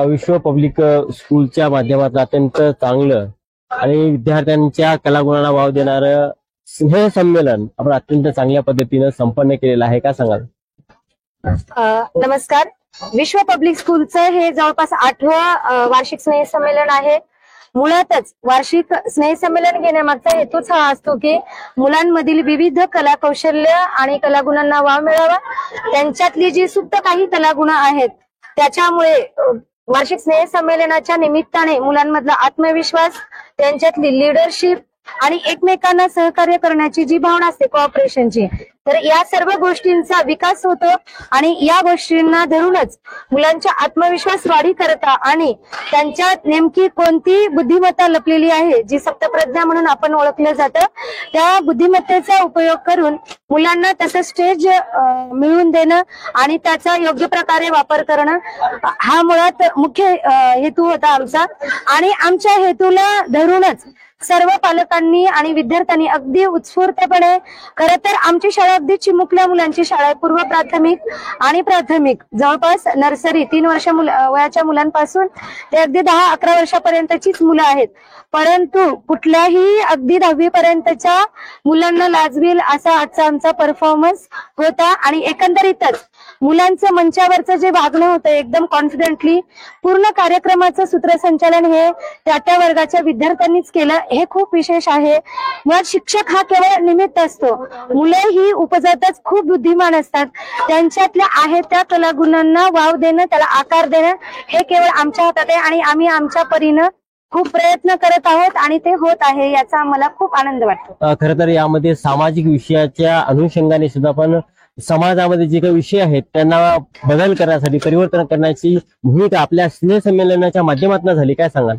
विश्व पब्लिक स्कूलच्या माध्यमातून अत्यंत चांगलं आणि विद्यार्थ्यांच्या कलागुणांना वाव देणारं स्नेह संमेलन आपण अत्यंत चांगल्या पद्धतीनं संपन्न केलेलं आहे, का सांगाल? नमस्कार. विश्व पब्लिक स्कूलचं हे जवळपास 8वं वार्षिक स्नेह संमेलन आहे. मुळातच वार्षिक स्नेह संमेलन घेण्यामागचा हेतूच हा असतो की मुलांमधील विविध कला कौशल्य आणि कलागुणांना वाव मिळावा. त्यांच्यातली जी सुप्त काही कलागुण आहेत त्याच्यामुळे वार्षिक स्नेह संमेलनाच्या निमित्ताने मुलांमधला आत्मविश्वास, त्यांच्यातली लीडरशिप आणि एकमेकांना सहकार्य करण्याची जी भावना असते, कोऑपरेशनची, तर या सर्व गोष्टींचा विकास होतो. आणि या गोष्टींना धरूनच मुलांच्या आत्मविश्वास वाढी करता आणि त्यांच्यात नेमकी कोणती बुद्धिमत्ता लपलेली आहे, जी सप्तप्रज्ञा म्हणून आपण ओळखलं जातं, त्या बुद्धिमत्तेचा उपयोग करून मुलांना तसं स्टेज मिळवून देणं आणि त्याचा योग्य प्रकारे वापर करणं हा मुळात मुख्य हेतू होता आमचा. आणि आमच्या हेतूला धरूनच सर्व पालकांनी आणि विद्यार्थ्यांनी अगदी उत्स्फूर्तपणे, खरं तर आमची शाळा अगदी चिमुकल्या मुलांची शाळा आहे. पूर्व प्राथमिक आणि प्राथमिक, जवळपास नर्सरी 3 वर्ष वयाच्या मुलांपासून ते अगदी 10-11 वर्षापर्यंतचीच मुलं आहेत. परंतु कुठल्याही अगदी 10वी पर्यंतच्या मुलांना लाजवेल असा आजचा आमचा परफॉर्मन्स होता. आणि एकंदरीतच मुलांचं मंचावरचं जे वागणं होतं एकदम कॉन्फिडेंटली, पूर्ण कार्यक्रमाचं सूत्रसंचालन हे त्या वर्गाच्या विद्यार्थ्यांनीच केलं, हे खूप विशेष आहे. मुळात शिक्षक हा केवळ निमित्त असतो. मुलं ही उपजतच खूप बुद्धिमान असतात. त्यांच्यातल्या आहेत त्या कलागुणांना वाव देणं, त्याला आकार देणं हे केवळ आमच्या हातात आहे. आणि आम्ही आमच्या परीनं खूप प्रयत्न करत आहोत आणि ते होत आहे, याचा मला खूप आनंद वाटतो. खरं तर यामध्ये सामाजिक विषयाच्या अनुषंगाने सुद्धा पण समाजामध्ये जे काही विषय आहेत त्यांना बदल करण्यासाठी, परिवर्तन करण्याची भूमिका आपल्या स्नेह संमेलनाच्या माध्यमातून झाली, काय सांगाल?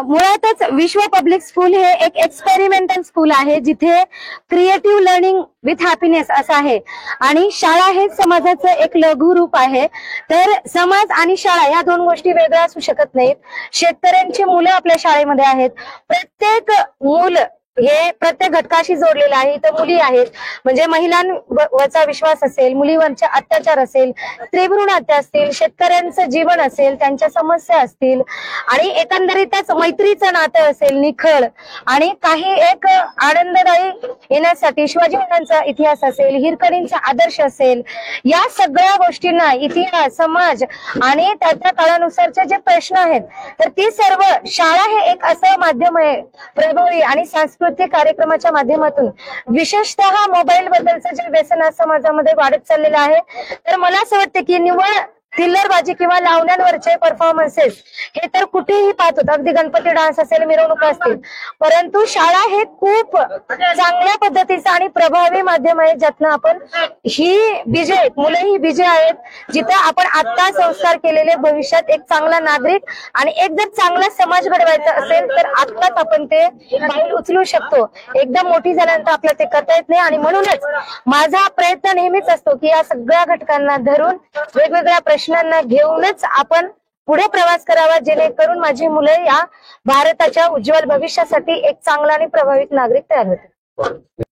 मुळातच विश्व पब्लिक स्कूल हे एक एक्सपेरिमेंटल स्कूल आहे, जिथे क्रिएटिव्ह लर्निंग विथ हॅपीनेस असं आहे. आणि शाळा हे समाजाचं एक लघु रूप आहे. तर समाज आणि शाळा या 2 गोष्टी वेगळ्या असू शकत नाहीत. शेतकऱ्यांची मुलं आपल्या शाळेमध्ये आहेत. प्रत्येक मूल हे प्रत्येक घटकाशी जोडलेलं आहे. इथं मुली आहेत, म्हणजे महिलांवरचा विश्वास असेल, मुलीवरचे अत्याचार असेल, स्त्रीभ्रूण हत्या असतील, शेतकऱ्यांचं जीवन असेल, त्यांच्या समस्या असतील, आणि एकंदरीतच मैत्रीचं नातं असेल निखळ, आणि काही एक आनंददायी येण्यासाठी शिवाजी महाराजांचा इतिहास असेल, हिरकणींचा आदर्श असेल, या सगळ्या गोष्टींना इतिहास, समाज आणि त्या काळानुसारचे जे प्रश्न आहेत, तर ती सर्व शाळा हे एक असं माध्यम आहे प्रबोधी आणि सांस्कृतिक कार्यक्रमाच्या माध्यमातून, विशेषतः मोबाईल बद्दलचं जे व्यसन आज समाजामध्ये वाढत चाललेलं आहे, तर मला असं वाटतं की निव्वळ थिल्लरबाजी किंवा लावण्यांवरचे परफॉर्मन्सेस हे तर कुठेही पाहतो, अगदी गणपती डान्स असेल, मिरवणुका असतील, परंतु शाळा हे खूप चांगल्या पद्धतीचं आणि प्रभावी माध्यम आहे, ज्यातनं आपण ही बीजे आहेत, मुलं ही बीजे आहेत, जिथं आपण आता संस्कार केलेले भविष्यात एक चांगला नागरिक आणि एक जर चांगला समाज घडवायचा असेल तर आत्ताच आपण ते पाऊल उचलू शकतो. एकदम मोठी झाल्यानंतर आपल्याला ते करता येत नाही. आणि म्हणूनच माझा प्रयत्न नेहमीच असतो की या सगळ्या घटकांना धरून वेगवेगळ्या प्रश्नांना घेऊनच आपण पुढे प्रवास करावा, जेणेकरून माझी मुलं या भारताच्या उज्ज्वल भविष्यासाठी एक चांगला आणि प्रभावित नागरिक तयार होतील.